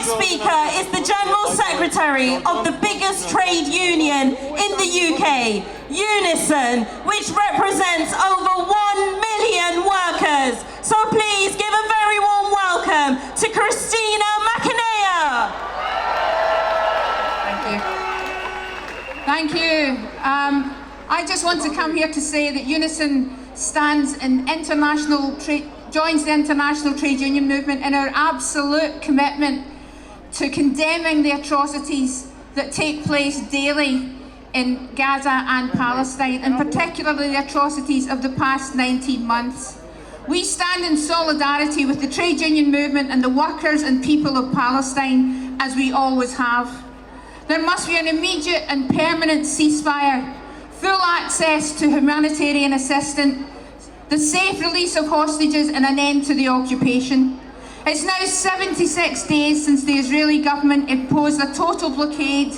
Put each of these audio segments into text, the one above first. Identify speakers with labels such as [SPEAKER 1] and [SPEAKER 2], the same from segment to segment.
[SPEAKER 1] next speaker is the General Secretary of the biggest trade union in the UK, UNISON, which represents over 1 million workers. So please give a very warm welcome to Christina McAnea.
[SPEAKER 2] Thank you. I just want to come here to say that UNISON stands in joins the international trade union movement in our absolute commitment to condemning the atrocities that take place daily in Gaza and Palestine, and particularly the atrocities of the past 19 months. We stand in solidarity with the trade union movement and the workers and people of Palestine, as we always have. There must be an immediate and permanent ceasefire, full access to humanitarian assistance, the safe release of hostages and an end to the occupation. It's now 76 days since the Israeli government imposed a total blockade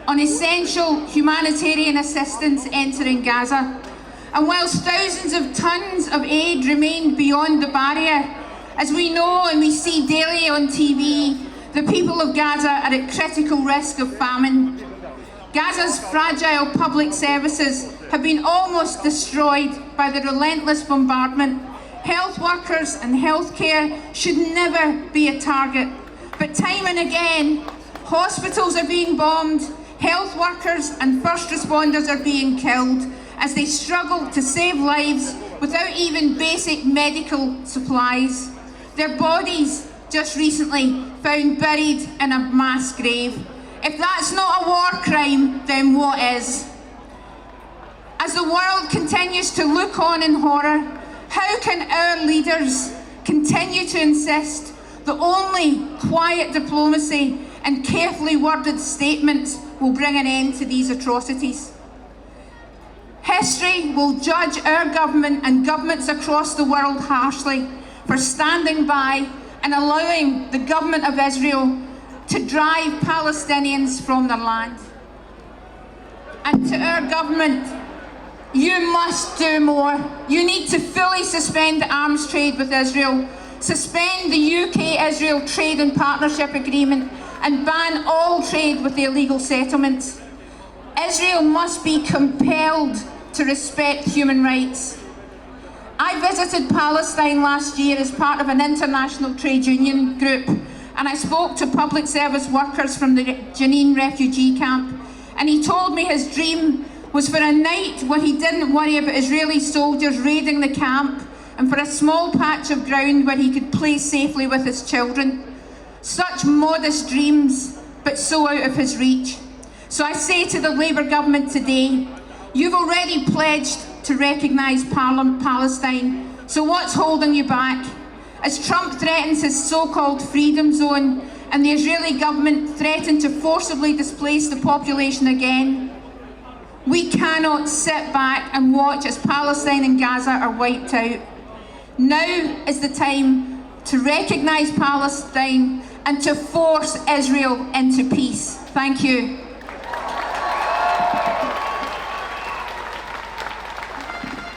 [SPEAKER 2] on essential humanitarian assistance entering Gaza. And whilst thousands of tons of aid remain beyond the barrier, as we know and we see daily on TV, the people of Gaza are at critical risk of famine. Gaza's fragile public services have been almost destroyed by the relentless bombardment. Health workers and healthcare should never be a target. But time and again, hospitals are being bombed, health workers and first responders are being killed as they struggle to save lives without even basic medical supplies. Their bodies just recently found buried in a mass grave. If that's not a war crime, then what is? As the world continues to look on in horror, how can our leaders continue to insist that only quiet diplomacy and carefully worded statements will bring an end to these atrocities? History will judge our government and governments across the world harshly for standing by and allowing the government of Israel to drive Palestinians from their land. And to our government, you must do more. You need to fully suspend the arms trade with Israel, suspend the UK-Israel Trade and Partnership Agreement, and ban all trade with the illegal settlements. Israel must be compelled to respect human rights. I visited Palestine last year as part of an international trade union group, and I spoke to public service workers from the Jenin refugee camp, and he told me his dream was for a night where he didn't worry about Israeli soldiers raiding the camp, and for a small patch of ground where he could play safely with his children. Such modest dreams, but so out of his reach. So I say to the Labour government today, you've already pledged to recognise Palestine, so what's holding you back? As Trump threatens his so-called freedom zone and the Israeli government threaten to forcibly displace the population again, we cannot sit back and watch as Palestine and Gaza are wiped out. Now is the time to recognise Palestine and to force Israel into peace. Thank you.